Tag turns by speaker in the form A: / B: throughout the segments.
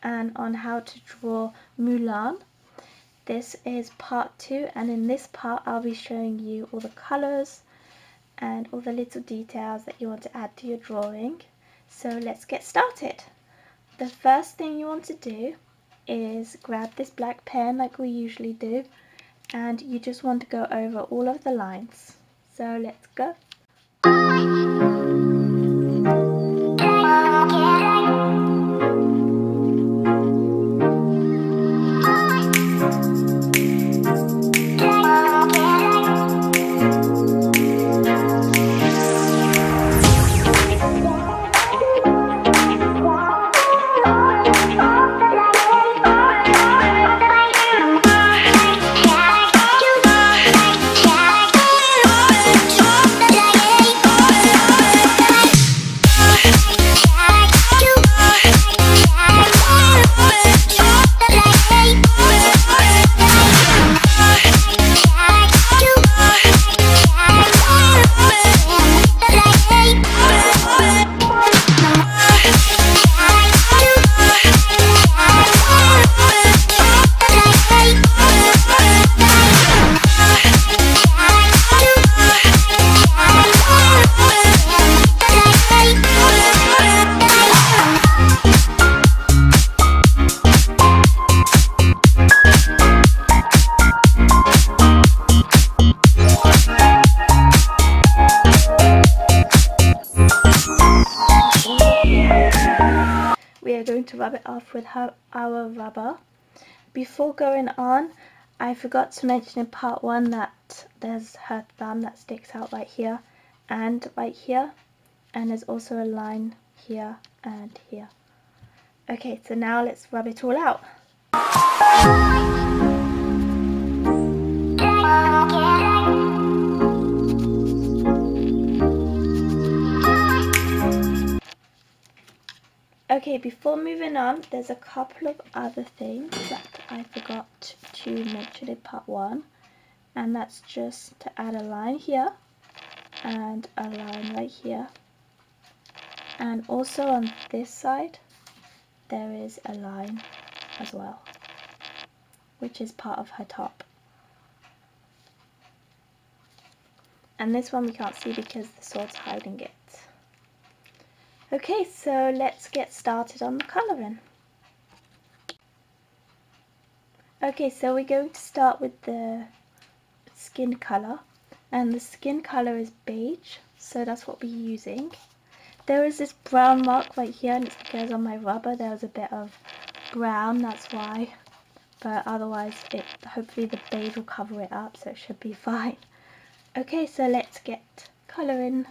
A: and on how to draw Mulan. This is part 2, and in this part I'll be showing you all the colours and all the little details that you want to add to your drawing. So let's get started. The first thing you want to do is grab this black pen like we usually do, and you just want to go over all of the lines. So let's go. We are going to rub it off with our rubber. Before going on, I forgot to mention in part 1 that there's her thumb that sticks out right here and right here, and there's also a line here and here. Okay, so now let's rub it all out. Okay, before moving on, there's a couple of other things that I forgot to mention in part 1, and that's just to add a line here and a line right here, and also on this side there is a line as well, which is part of her top. And this one we can't see because the sword's hiding it. Okay, so let's get started on the colouring. Okay, so we're going to start with the skin colour, and the skin colour is beige, so that's what we're using. There is this brown mark right here, and it's because on my rubber there was a bit of brown, that's why. But otherwise, hopefully the beige will cover it up, so it should be fine. Okay, so let's get colouring.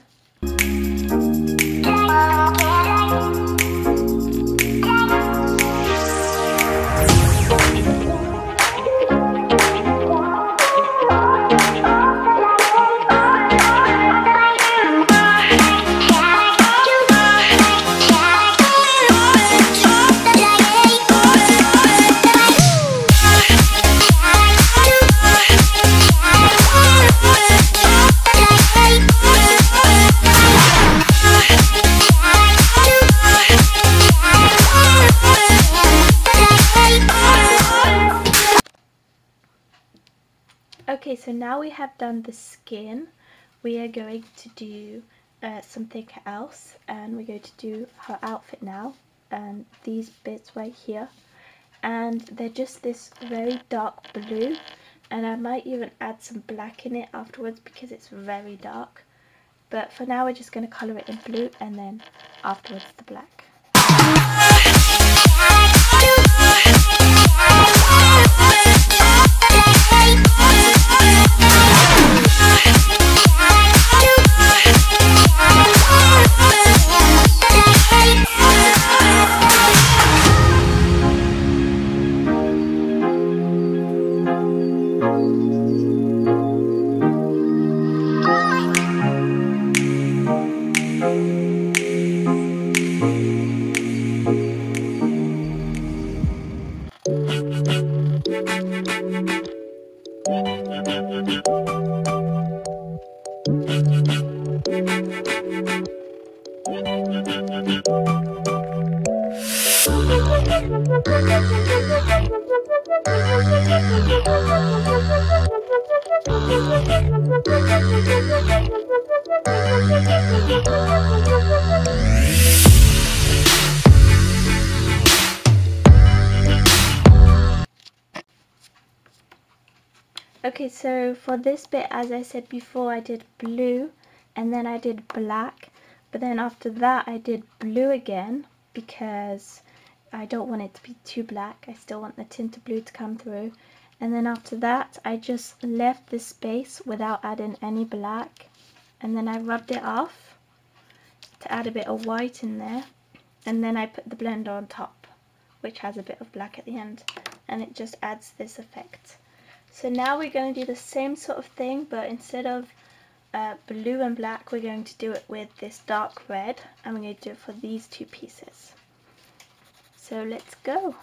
A: Okay, so now we have done the skin, we are going to do something else, and we're going to do her outfit now, and these bits right here, and they're just this very dark blue, and I might even add some black in it afterwards because it's very dark, but for now we're just going to colour it in blue and then afterwards the black. Okay, so for this bit, as I said before, I did blue and then I did black, but then after that I did blue again because I don't want it to be too black. I still want the tint of blue to come through. And then after that I just left this space without adding any black, and then I rubbed it off to add a bit of white in there, and then I put the blender on top, which has a bit of black at the end, and it just adds this effect. So now we're going to do the same sort of thing, but instead of blue and black, we're going to do it with this dark red, and we're going to do it for these two pieces. So let's go.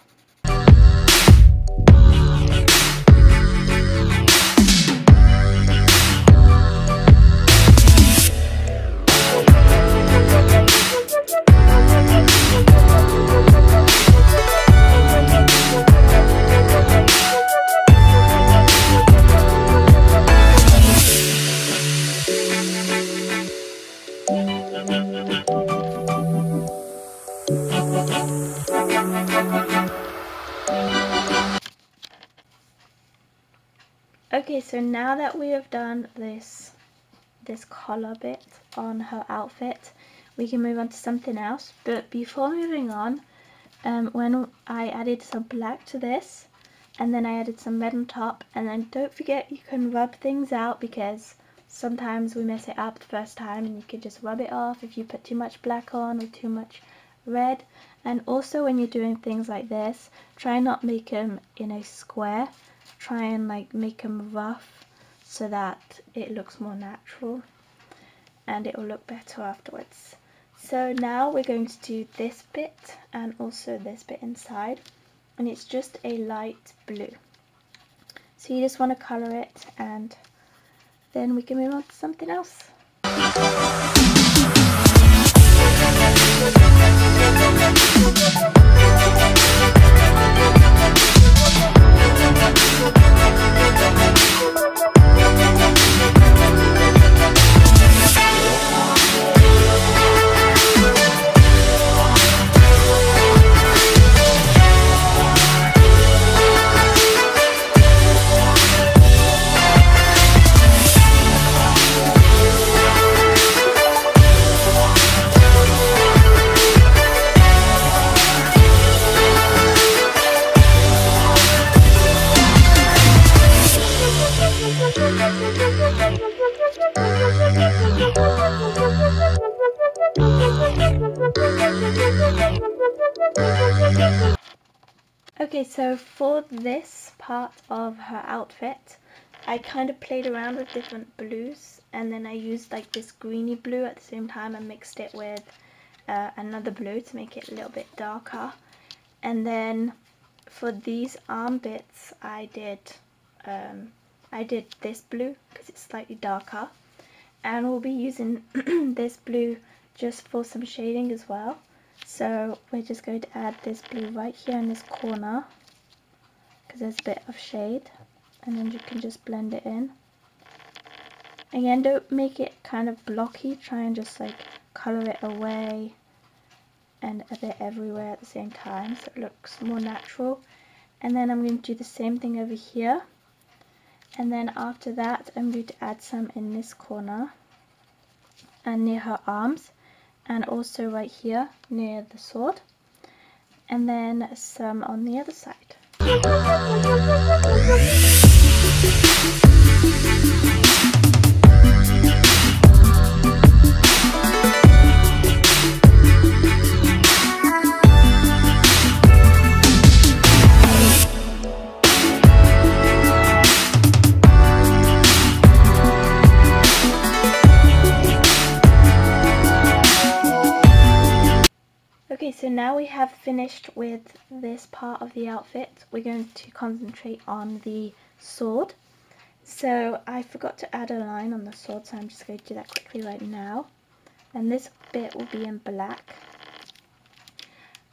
A: Okay, so now that we have done this collar bit on her outfit, we can move on to something else. But before moving on, when I added some black to this, and then I added some red on top, and then don't forget you can rub things out, because sometimes we mess it up the first time, and you can just rub it off if you put too much black on or too much red. And also when you're doing things like this, try not make them in a square. Try and like make them rough so that it looks more natural and it will look better afterwards. So now we're going to do this bit and also this bit inside, and it's just a light blue. So you just want to colour it, and then we can move on to something else. Okay, so for this part of her outfit, I kind of played around with different blues, and then I used like this greeny blue at the same time and mixed it with another blue to make it a little bit darker. And then for these arm bits, I did this blue because it's slightly darker, and we'll be using this blue just for some shading as well. So we're just going to add this blue right here in this corner because there's a bit of shade, and then you can just blend it in. Again, don't make it kind of blocky, try and just like colour it away and a bit everywhere at the same time so it looks more natural. And then I'm going to do the same thing over here, and then after that I'm going to add some in this corner and near her arms, and also right here near the sword, and then some on the other side. Okay, so now we have finished with this part of the outfit. We're going to concentrate on the sword. So I forgot to add a line on the sword, so I'm just going to do that quickly right now. And this bit will be in black.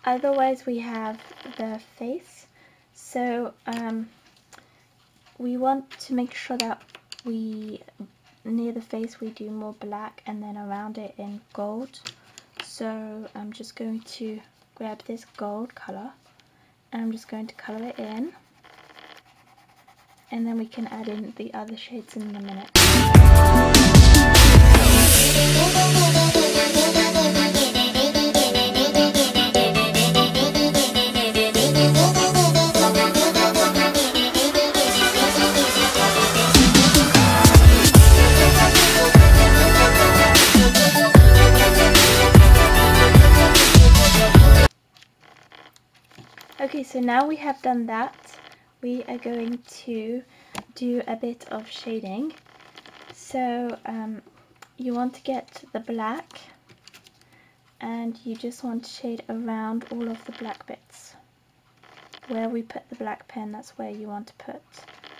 A: Otherwise we have the face. So we want to make sure that near the face we do more black and then around it in gold. So I'm just going to grab this gold colour and I'm just going to colour it in, and then we can add in the other shades in a minute. Okay, so now we have done that, we are going to do a bit of shading. So you want to get the black and you just want to shade around all of the black bits. Where we put the black pen, that's where you want to put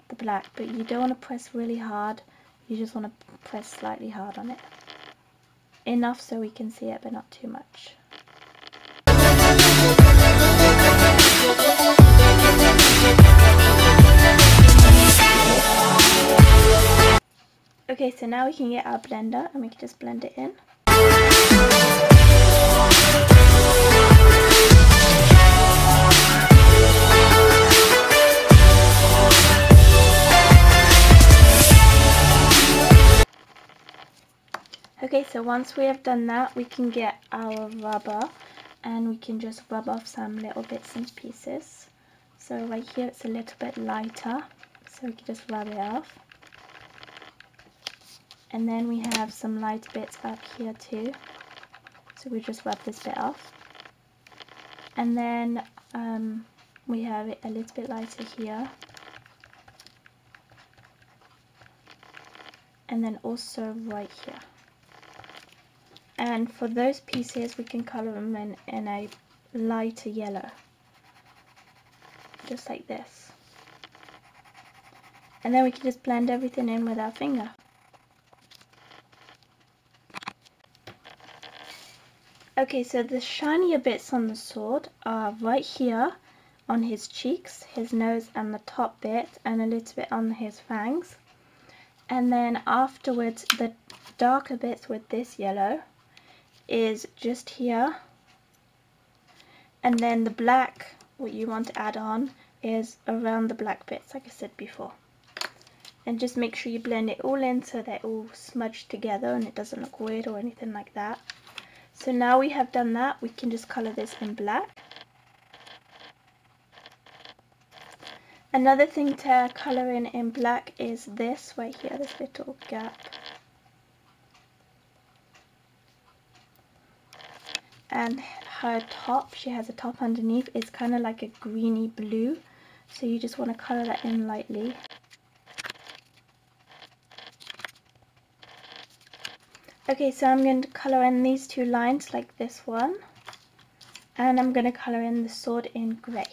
A: the black, but you don't want to press really hard, you just want to press slightly hard on it. Enough so we can see it, but not too much. Okay, so now we can get our blender and we can just blend it in. Okay, so once we have done that, we can get our rubber and we can just rub off some little bits and pieces. So right here it's a little bit lighter, so we can just rub it off. And then we have some light bits up here too, so we just rub this bit off. And then we have it a little bit lighter here. And then also right here. And for those pieces we can colour them in a lighter yellow, just like this. And then we can just blend everything in with our finger. Okay, so the shinier bits on the sword are right here on his cheeks, his nose and the top bit, and a little bit on his fangs. And then afterwards the darker bits with this yellow is just here, and then the black, what you want to add on, is around the black bits like I said before. And just make sure you blend it all in so they're all smudged together and it doesn't look weird or anything like that. So now we have done that, we can just colour this in black. Another thing to colour in black is this right here, this little gap. And her top, she has a top underneath, is kind of like a greeny blue, so you just want to colour that in lightly. Okay, so I'm going to colour in these two lines like this one, and I'm going to colour in the sword in grey.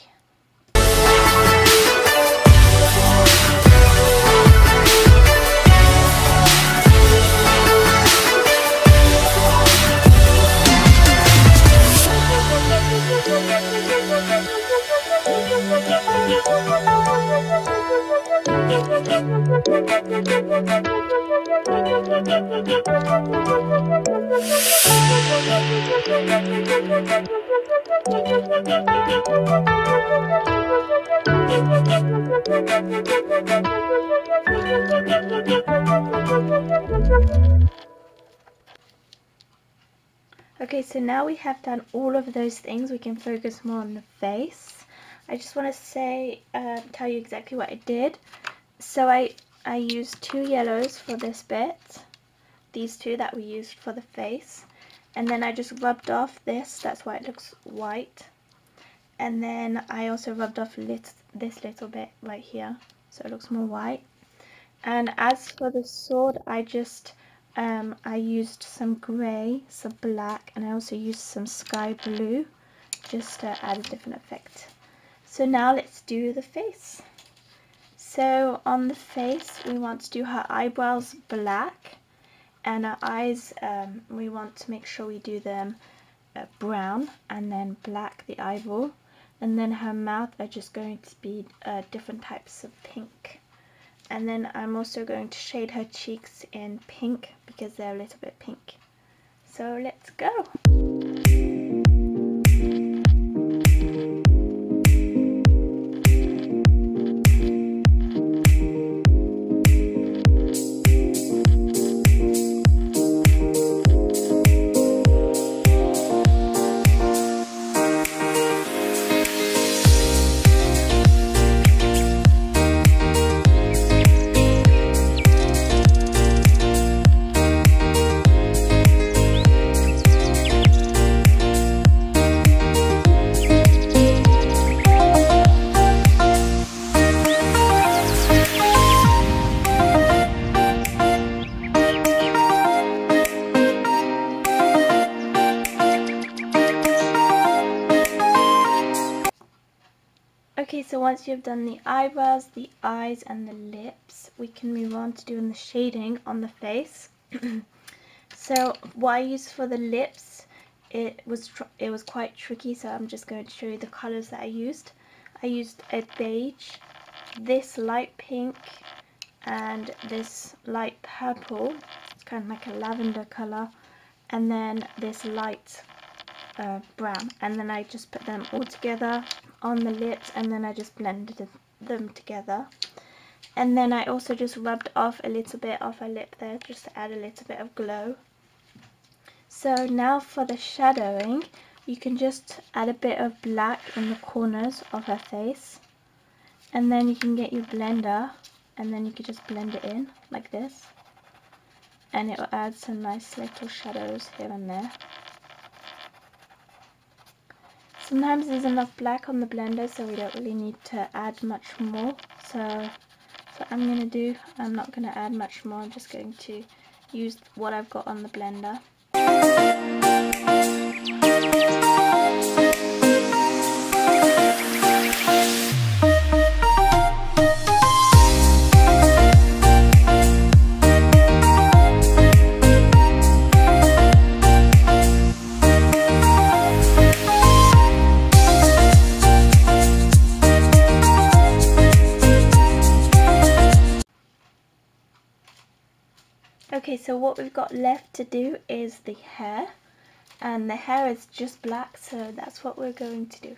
A: Okay, so now we have done all of those things, we can focus more on the face. I just want to say, tell you exactly what I did. So I used two yellows for this bit, these two that we used for the face, and then I just rubbed off this, that's why it looks white. And then I also rubbed off this little bit right here, so it looks more white. And as for the sword, I just I used some grey, some black, and I also used some sky blue just to add a different effect. So now let's do the face. So on the face we want to do her eyebrows black, and her eyes we want to make sure we do them brown and then black the eyeball, and then her mouth are just going to be different types of pink. And then I'm also going to shade her cheeks in pink because they're a little bit pink. So let's go! Okay, so once you've done the eyebrows, the eyes and the lips, we can move on to doing the shading on the face. So what I used for the lips, it was quite tricky, so I'm just going to show you the colours that I used. I used a beige, this light pink, and this light purple. It's kind of like a lavender colour, and then this light brown, and then I just put them all together on the lips, and then I just blended them together. And then I also just rubbed off a little bit off her lip there just to add a little bit of glow. So now for the shadowing, you can just add a bit of black in the corners of her face, and then you can get your blender and then you can just blend it in like this, and it will add some nice little shadows here and there. Sometimes there's enough black on the blender, so we don't really need to add much more. So what I'm going to do, I'm not going to add much more, I'm just going to use what I've got on the blender. Okay, so what we've got left to do is the hair, and the hair is just black, so that's what we're going to do.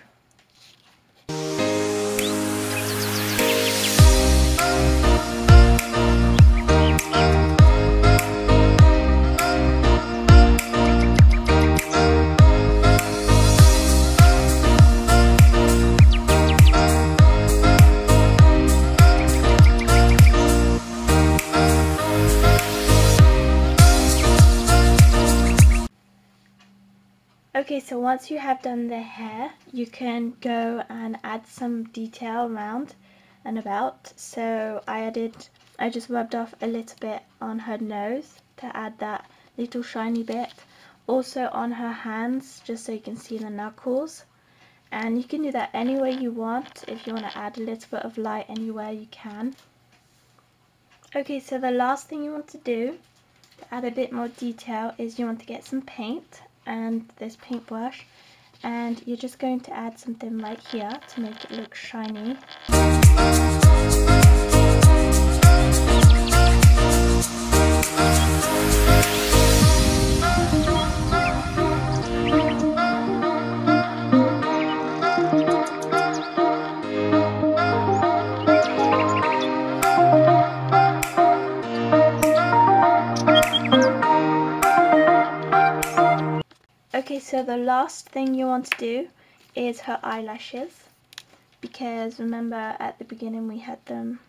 A: Okay, so once you have done the hair, you can go and add some detail around and about. So I just rubbed off a little bit on her nose to add that little shiny bit. Also on her hands, just so you can see the knuckles. And you can do that any way you want. If you want to add a little bit of light anywhere, you can. Okay, so the last thing you want to do to add a bit more detail is you want to get some paint and this paintbrush, and you're just going to add something right here to make it look shiny. Okay, so the last thing you want to do is her eyelashes, because remember at the beginning we had them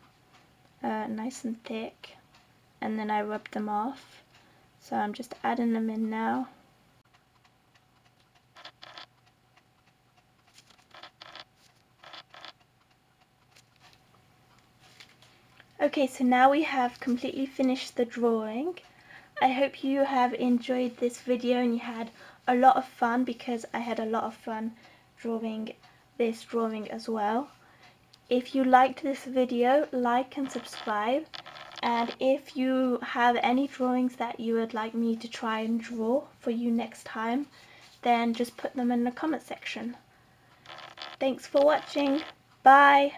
A: nice and thick and then I rubbed them off, so I'm just adding them in now. Okay, so now we have completely finished the drawing. I hope you have enjoyed this video and you had a lot of fun, because I had a lot of fun drawing this drawing as well. If you liked this video, like and subscribe, and if you have any drawings that you would like me to try and draw for you next time, then just put them in the comment section. Thanks for watching. Bye!